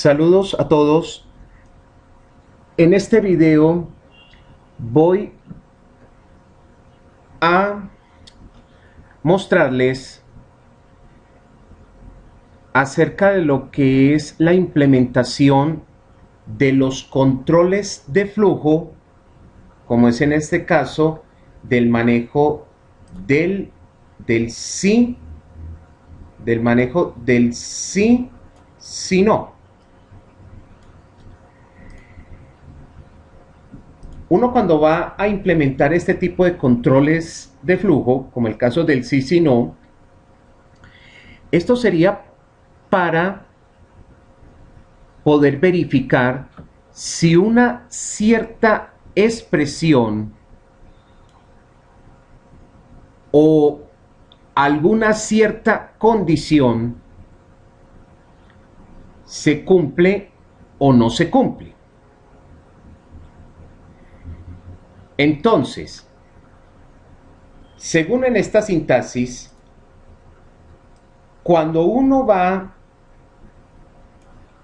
Saludos a todos. En este video voy a mostrarles acerca de lo que es la implementación de los controles de flujo, como es en este caso del manejo del sí, del manejo del sí, si no. Uno cuando va a implementar este tipo de controles de flujo, como el caso del sí, si no, esto sería para poder verificar si una cierta expresión o alguna cierta condición se cumple o no se cumple. Entonces, según en esta sintaxis, cuando uno va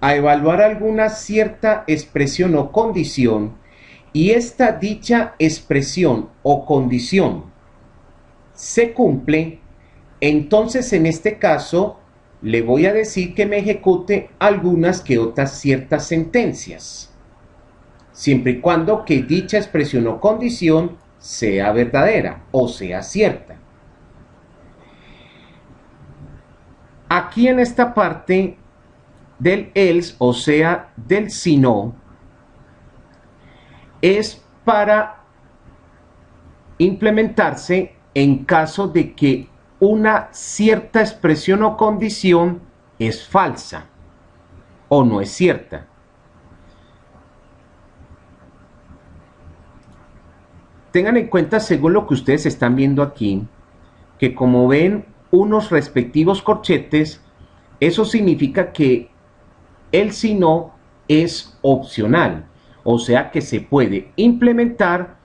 a evaluar alguna cierta expresión o condición y esta dicha expresión o condición se cumple, entonces en este caso le voy a decir que me ejecute algunas que otras ciertas sentencias, siempre y cuando que dicha expresión o condición sea verdadera o sea cierta. Aquí en esta parte del else, o sea, del si no, es para implementarse en caso de que una cierta expresión o condición es falsa o no es cierta. Tengan en cuenta, según lo que ustedes están viendo aquí, que como ven unos respectivos corchetes, eso significa que el si no es opcional, o sea que se puede implementar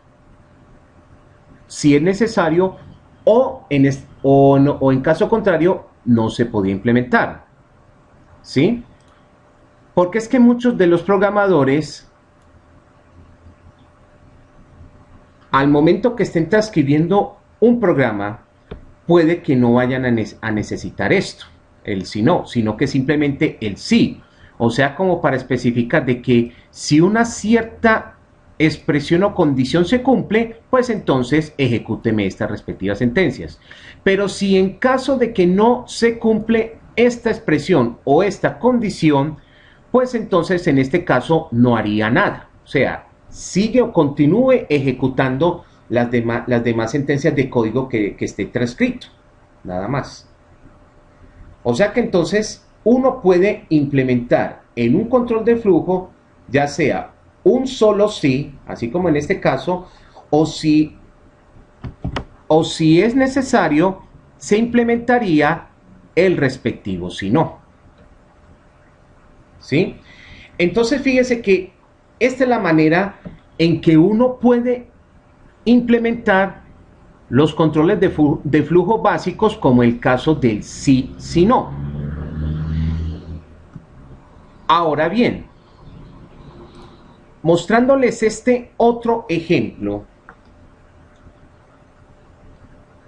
si es necesario o en caso contrario no se podía implementar, ¿sí? Porque es que muchos de los programadores, al momento que estén transcribiendo un programa, puede que no vayan a necesitar esto, el si no, sino que simplemente el sí. O sea, como para especificar de que si una cierta expresión o condición se cumple, pues entonces ejecúteme estas respectivas sentencias. Pero si en caso de que no se cumple esta expresión o esta condición, pues entonces en este caso no haría nada. O sea, sigue o continúe ejecutando las demás sentencias de código que esté transcrito. Nada más. O sea que entonces uno puede implementar en un control de flujo ya sea un solo sí, así como en este caso, o si es necesario, se implementaría el respectivo si no. ¿Sí? Entonces fíjese que esta es la manera en que uno puede implementar los controles de flujo básicos, como el caso del sí, si no. Ahora bien, mostrándoles este otro ejemplo,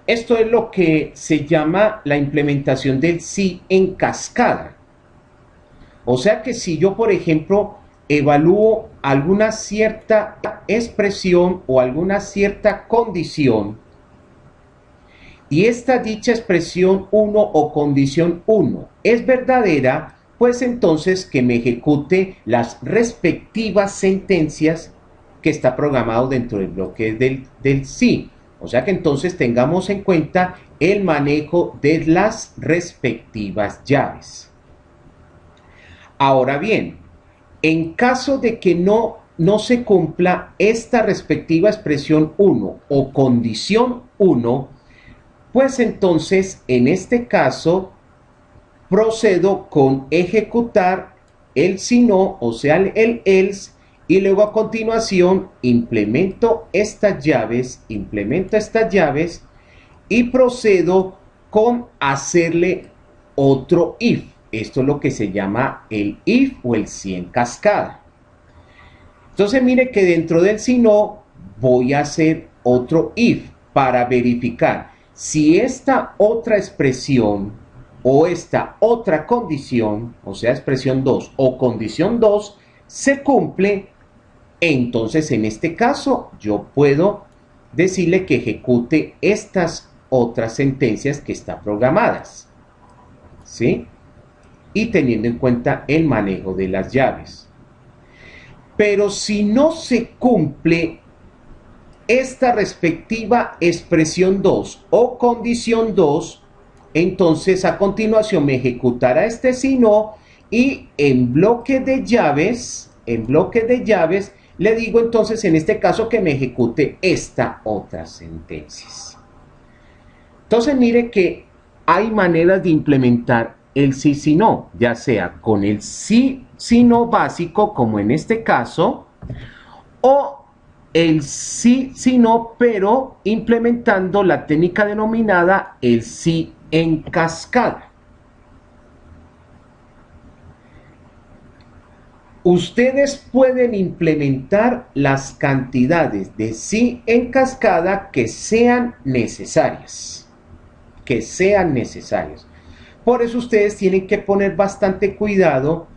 esto es lo que se llama la implementación del sí en cascada. O sea que si yo, por ejemplo, evalúo alguna cierta expresión o alguna cierta condición, y esta dicha expresión 1 o condición 1 es verdadera, pues entonces que me ejecute las respectivas sentencias que está programado dentro del bloque del sí. O sea que entonces tengamos en cuenta el manejo de las respectivas llaves. Ahora bien, en caso de que no se cumpla esta respectiva expresión 1 o condición 1, pues entonces en este caso procedo con ejecutar el si no, o sea el else, y luego a continuación implemento estas llaves y procedo con hacerle otro if, esto es lo que se llama el if o el si en cascada. Entonces mire que dentro del si no voy a hacer otro if para verificar si esta otra expresión o esta otra condición, o sea, expresión 2 o condición 2, se cumple. Entonces en este caso yo puedo decirle que ejecute estas otras sentencias que están programadas, ¿sí? Y teniendo en cuenta el manejo de las llaves. Pero si no se cumple esta respectiva expresión 2 o condición 2, entonces a continuación me ejecutará este si no y en bloque de llaves, le digo entonces en este caso que me ejecute esta otra sentencia. Entonces mire que hay maneras de implementar el sí, si no, ya sea con el sí, si no básico, como en este caso, o el sí, si no, pero implementando la técnica denominada el sí en cascada. Ustedes pueden implementar las cantidades de sí en cascada que sean necesarias. Por eso ustedes tienen que poner bastante cuidado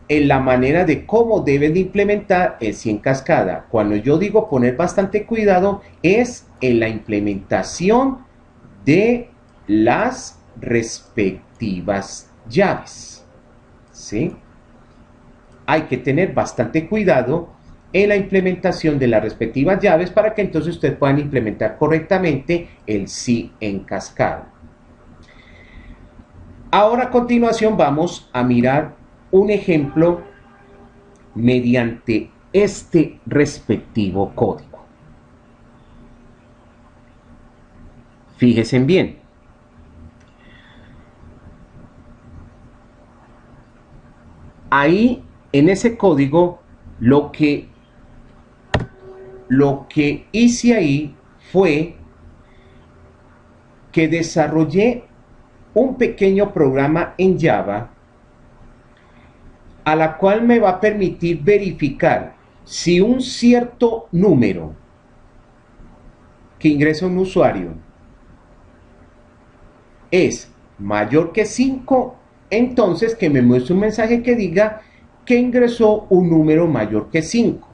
en la manera de cómo deben de implementar el sí en cascada. Cuando yo digo poner bastante cuidado es en la implementación de las respectivas llaves, ¿sí? Hay que tener bastante cuidado en la implementación de las respectivas llaves para que entonces ustedes puedan implementar correctamente el sí en cascada. Ahora a continuación vamos a mirar un ejemplo mediante este respectivo código. Fíjense bien. Ahí en ese código lo que hice ahí fue que desarrollé un pequeño programa en Java a la cual me va a permitir verificar si un cierto número que ingresa un usuario es mayor que 5, entonces que me muestre un mensaje que diga que ingresó un número mayor que 5.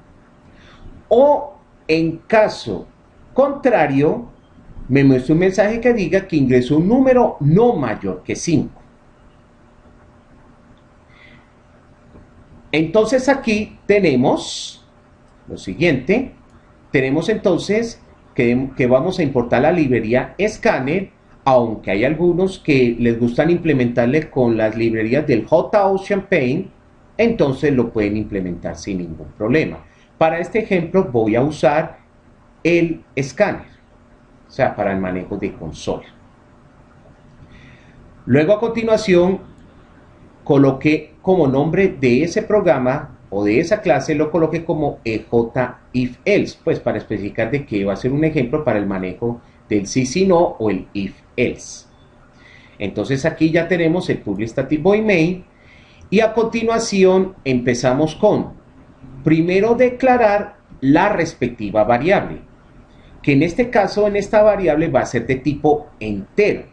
O en caso contrario, me muestra un mensaje que diga que ingresó un número no mayor que 5. Entonces aquí tenemos lo siguiente. Tenemos entonces que vamos a importar la librería Scanner, aunque hay algunos que les gustan implementarle con las librerías del JOcean Paint, entonces lo pueden implementar sin ningún problema. Para este ejemplo voy a usar el Scanner, o sea, para el manejo de consola. Luego a continuación coloqué como nombre de ese programa o de esa clase, lo coloqué como EJIfElse, pues para especificar de que va a ser un ejemplo para el manejo del sí, si no o el if-else. Entonces aquí ya tenemos el public static void main y a continuación empezamos con primero declarar la respectiva variable, que en este caso, en esta variable va a ser de tipo entero,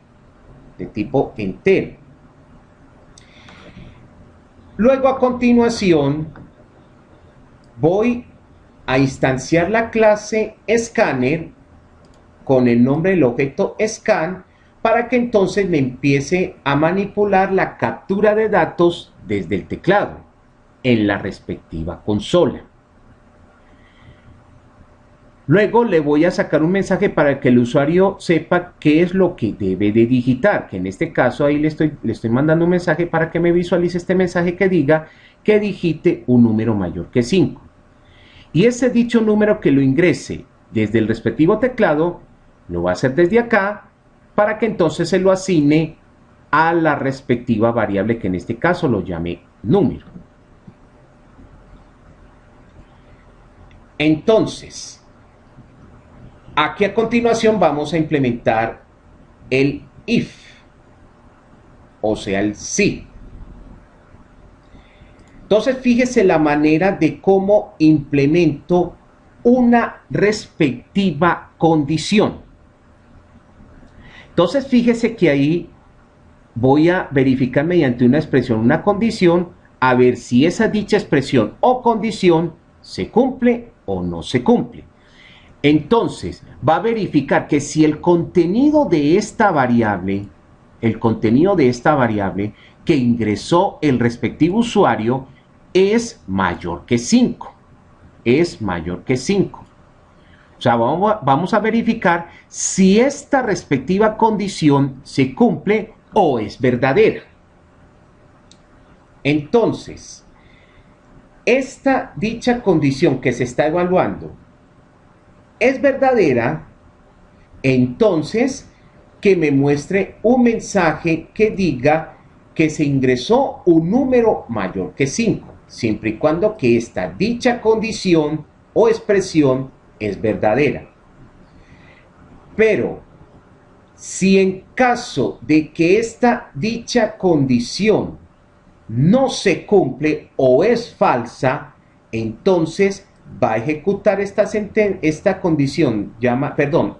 Luego a continuación voy a instanciar la clase Scanner con el nombre del objeto Scan para que entonces me empiece a manipular la captura de datos desde el teclado en la respectiva consola. Luego le voy a sacar un mensaje para que el usuario sepa qué es lo que debe de digitar, que en este caso ahí le estoy mandando un mensaje para que me visualice este mensaje que diga que digite un número mayor que 5. Y ese dicho número que lo ingrese desde el respectivo teclado, lo va a hacer desde acá para que entonces se lo asigne a la respectiva variable que en este caso lo llame número. Entonces, aquí a continuación vamos a implementar el if o sea, el sí. Entonces, fíjese la manera de cómo implemento una respectiva condición. Entonces, fíjese que ahí voy a verificar mediante una expresión, una condición, a ver si esa dicha expresión o condición se cumple o no se cumple. Entonces, va a verificar que si el contenido de esta variable, que ingresó el respectivo usuario es mayor que 5. Es mayor que 5. O sea, vamos a verificar si esta respectiva condición se cumple o es verdadera. Entonces, dicha condición que se está evaluando es verdadera, entonces que me muestre un mensaje que diga que se ingresó un número mayor que 5, siempre y cuando que esta dicha condición o expresión es verdadera. Pero si en caso de que dicha condición no se cumple o es falsa, entonces va a ejecutar esta condición,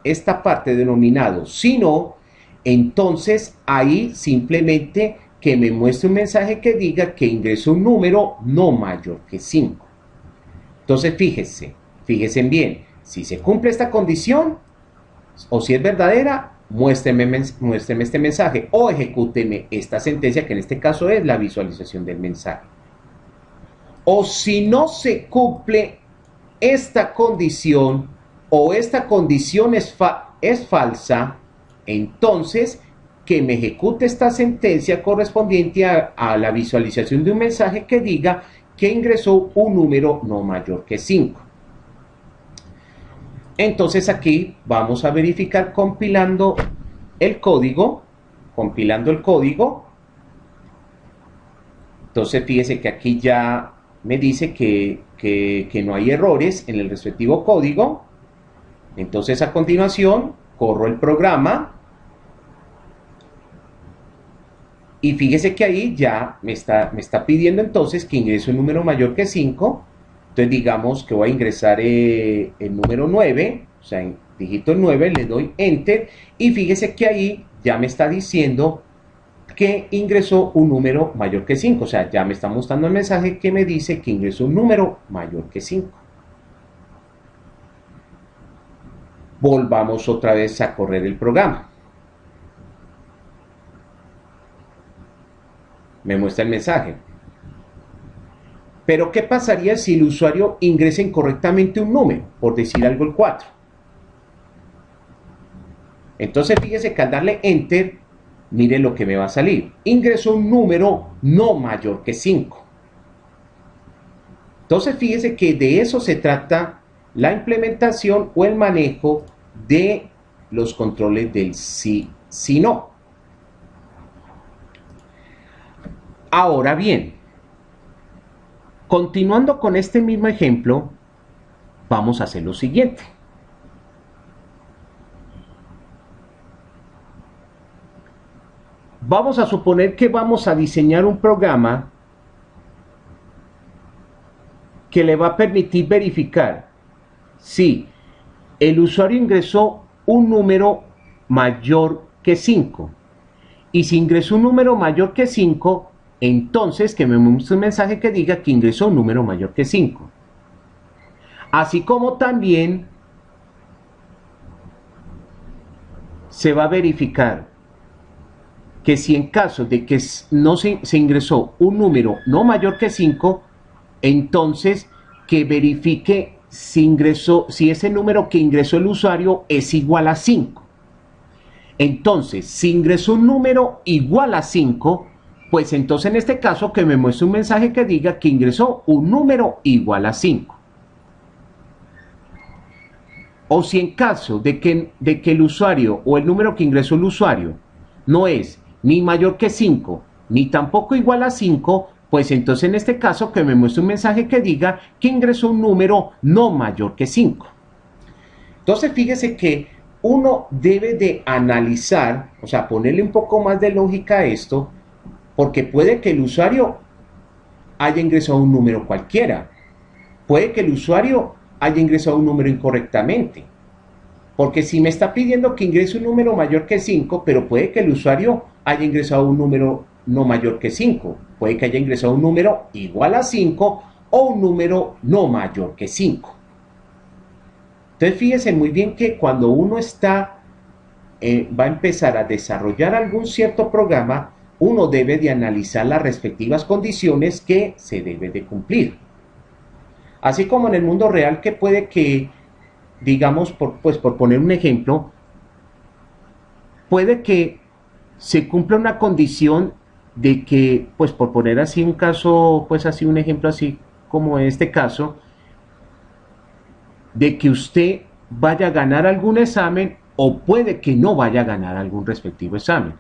esta parte denominado si no, entonces ahí simplemente que me muestre un mensaje que diga que ingresó un número no mayor que 5. Entonces fíjense bien, si se cumple esta condición o si es verdadera, muéstreme este mensaje o ejecúteme esta sentencia, que en este caso es la visualización del mensaje. O si no se cumple esta condición o esta condición es falsa, entonces que me ejecute esta sentencia correspondiente a la visualización de un mensaje que diga que ingresó un número no mayor que 5. Entonces aquí vamos a verificar compilando el código. Entonces fíjese que aquí ya me dice que no hay errores en el respectivo código. Entonces a continuación corro el programa. Y fíjese que ahí ya me está pidiendo entonces que ingrese un número mayor que 5. Entonces digamos que voy a ingresar el número 9, o sea, en dígito 9, le doy Enter. Y fíjese que ahí ya me está diciendo que ingresó un número mayor que 5. O sea, ya me está mostrando el mensaje que me dice que ingresó un número mayor que 5. Volvamos otra vez a correr el programa. Me muestra el mensaje. Pero ¿qué pasaría si el usuario ingresa incorrectamente un número? Por decir algo, el 4. Entonces fíjese que al darle Enter, mire lo que me va a salir. Ingresó un número no mayor que 5. Entonces fíjese que de eso se trata la implementación o el manejo de los controles del sí, si no. Ahora bien, continuando con este mismo ejemplo, vamos a hacer lo siguiente. Vamos a suponer que vamos a diseñar un programa que le va a permitir verificar si el usuario ingresó un número mayor que 5. Y si ingresó un número mayor que 5, entonces que me muestre un mensaje que diga que ingresó un número mayor que 5. Así como también se va a verificar que si en caso de que no se ingresó un número no mayor que 5, entonces que verifique si ese número que ingresó el usuario es igual a 5. Entonces, si ingresó un número igual a 5, pues entonces en este caso que me muestre un mensaje que diga que ingresó un número igual a 5. O si en caso de que el usuario o el número que ingresó el usuario no es ni mayor que 5, ni tampoco igual a 5, pues entonces en este caso que me muestre un mensaje que diga que ingresó un número no mayor que 5. Entonces fíjese que uno debe de analizar, o sea, ponerle un poco más de lógica a esto, porque puede que el usuario haya ingresado un número cualquiera, puede que el usuario haya ingresado un número incorrectamente, porque si me está pidiendo que ingrese un número mayor que 5, pero puede que el usuario haya ingresado un número no mayor que 5, puede que haya ingresado un número igual a 5 o un número no mayor que 5. Entonces fíjense muy bien que cuando uno va a empezar a desarrollar algún cierto programa, uno debe de analizar las respectivas condiciones que se debe de cumplir. Así como en el mundo real, que puede que, digamos, por poner un ejemplo, puede que se cumpla una condición de que, pues por poner así un caso, pues así un ejemplo así como en este caso, de que usted vaya a ganar algún examen o puede que no vaya a ganar algún respectivo examen.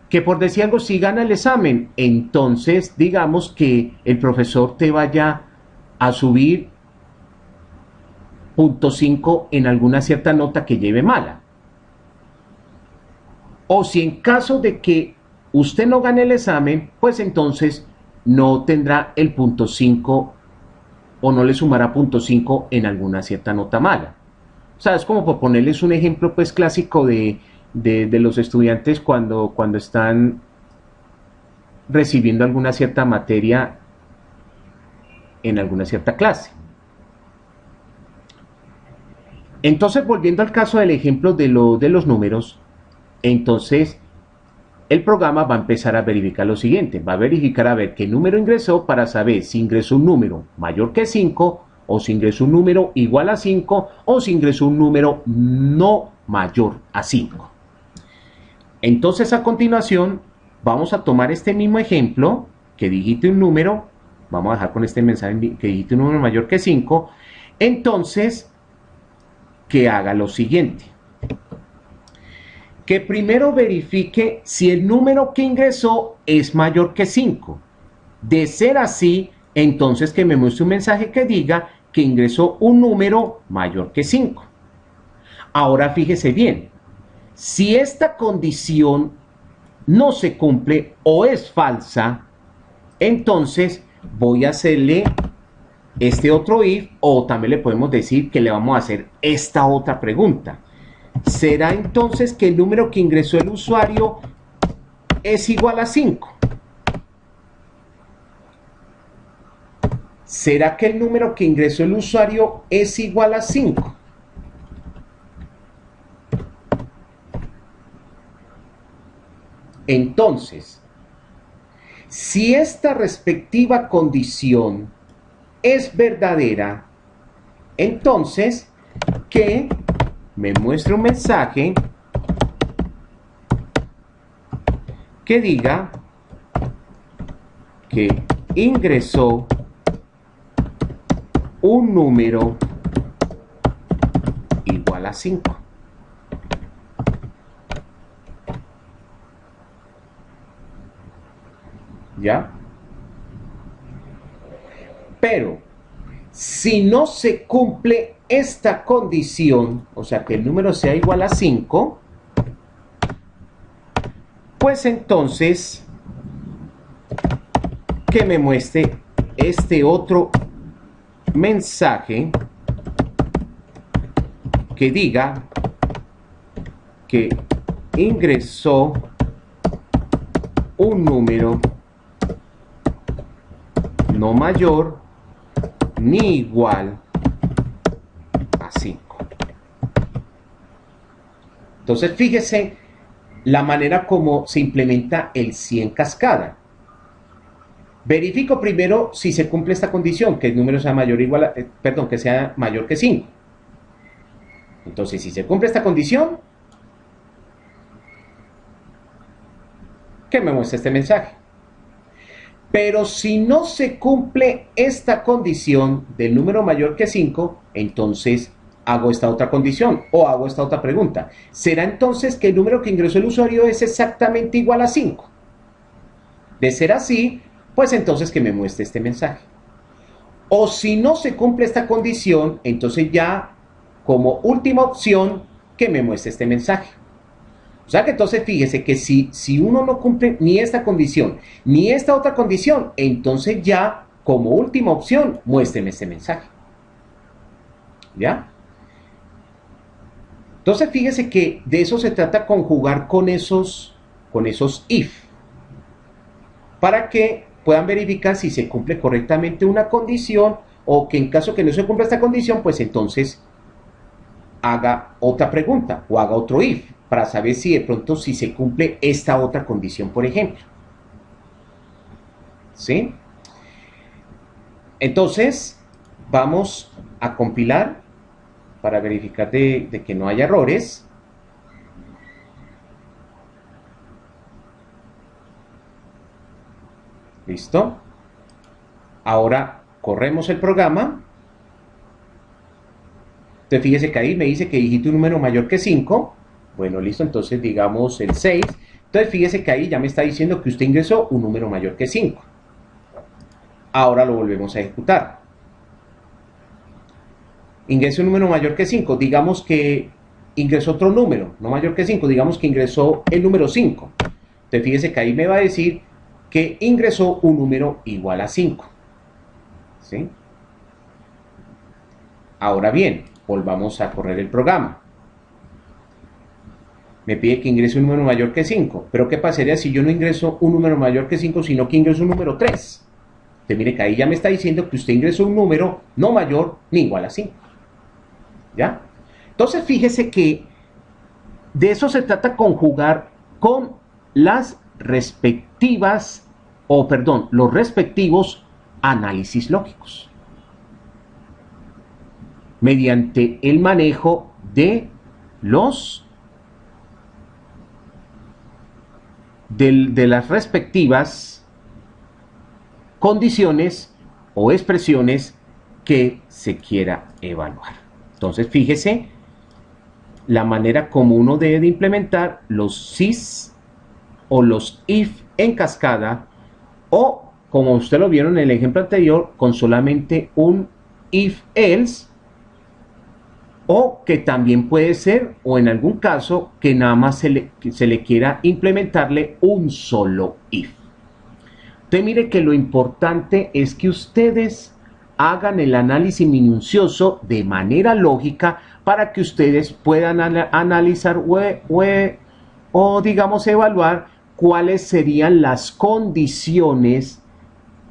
Que por decir algo, si gana el examen, entonces digamos que el profesor te vaya a subir 0.5 en alguna cierta nota que lleve mala. O si en caso de que usted no gane el examen, pues entonces no tendrá el 0.5 o no le sumará 0.5 en alguna cierta nota mala. O sea, es como por ponerles un ejemplo pues clásico de los estudiantes cuando están recibiendo alguna cierta materia en alguna cierta clase. Entonces, volviendo al caso del ejemplo de los números, entonces el programa va a empezar a verificar lo siguiente, va a verificar a ver qué número ingresó para saber si ingresó un número mayor que 5 o si ingresó un número igual a 5 o si ingresó un número no mayor a 5. Entonces a continuación vamos a tomar este mismo ejemplo, que digite un número, vamos a dejar con este mensaje que digite un número mayor que 5, entonces que haga lo siguiente. Que primero verifique si el número que ingresó es mayor que 5. De ser así, entonces que me muestre un mensaje que diga que ingresó un número mayor que 5. Ahora fíjese bien, si esta condición no se cumple o es falsa, entonces voy a hacerle este otro if, o también le podemos decir que le vamos a hacer esta otra pregunta. ¿Será entonces que el número que ingresó el usuario es igual a 5? ¿Será que el número que ingresó el usuario es igual a 5? Entonces, si esta respectiva condición es verdadera, entonces que me muestre un mensaje que diga que ingresó un número igual a 5. ¿Ya? Pero si no se cumple esta condición, o sea que el número sea igual a 5, pues entonces que me muestre este otro mensaje que diga que ingresó un número no mayor ni igual a 5. Entonces fíjese la manera como se implementa el si en cascada. Verifico primero si se cumple esta condición, que el número sea mayor o igual a, que sea mayor que 5. Entonces, si se cumple esta condición, que me muestre este mensaje. Pero si no se cumple esta condición del número mayor que 5, entonces hago esta otra condición o hago esta otra pregunta. ¿Será entonces que el número que ingresó el usuario es exactamente igual a 5? De ser así, pues entonces que me muestre este mensaje. O si no se cumple esta condición, entonces ya como última opción que me muestre este mensaje. O sea que entonces fíjese que si uno no cumple ni esta condición, ni esta otra condición, entonces ya como última opción, muéstreme este mensaje. ¿Ya? Entonces fíjese que de eso se trata conjugar con esos if, para que puedan verificar si se cumple correctamente una condición o que en caso que no se cumpla esta condición, pues entonces haga otra pregunta o haga otro if para saber si de pronto si se cumple esta otra condición, por ejemplo. ¿Sí? Entonces, vamos a compilar para verificar de que no haya errores. ¿Listo? Ahora corremos el programa. Entonces fíjese que ahí me dice que digite un número mayor que 5. Bueno, listo, entonces digamos el 6. Entonces fíjese que ahí ya me está diciendo que usted ingresó un número mayor que 5. Ahora lo volvemos a ejecutar. Ingrese un número mayor que 5. Digamos que ingresó otro número, no mayor que 5. Digamos que ingresó el número 5. Entonces fíjese que ahí me va a decir que ingresó un número igual a 5. ¿Sí? Ahora bien, volvamos a correr el programa. Me pide que ingrese un número mayor que 5. Pero ¿qué pasaría si yo no ingreso un número mayor que 5, sino que ingreso un número 3? Entonces mire que ahí ya me está diciendo que usted ingresó un número no mayor ni igual a 5. ¿Ya? Entonces fíjese que de eso se trata conjugar con las respectivas, los respectivos análisis lógicos. Mediante el manejo de de las respectivas condiciones o expresiones que se quiera evaluar. Entonces, fíjese la manera como uno debe de implementar los sys o los if en cascada, o como usted lo vieron en el ejemplo anterior, con solamente un if else, o que también puede ser, o en algún caso, que nada más se le quiera implementarle un solo if. Usted mire que lo importante es que ustedes hagan el análisis minucioso de manera lógica para que ustedes puedan analizar o digamos evaluar cuáles serían las condiciones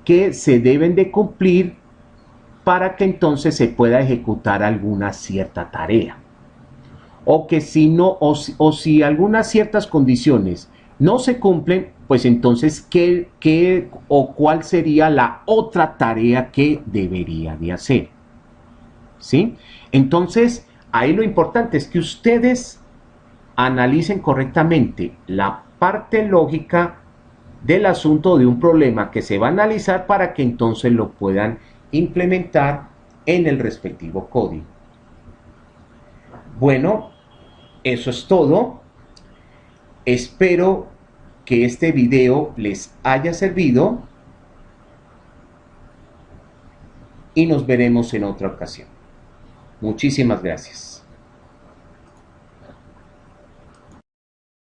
que se deben de cumplir para que entonces se pueda ejecutar alguna cierta tarea. O que si no, o si algunas ciertas condiciones no se cumplen, pues entonces ¿qué o cuál sería la otra tarea que debería de hacer? ¿Sí? Entonces, ahí lo importante es que ustedes analicen correctamente la parte lógica del asunto de un problema que se va a analizar para que entonces lo puedan implementar en el respectivo código. Bueno, eso es todo. Espero que este video les haya servido y nos veremos en otra ocasión. Muchísimas gracias.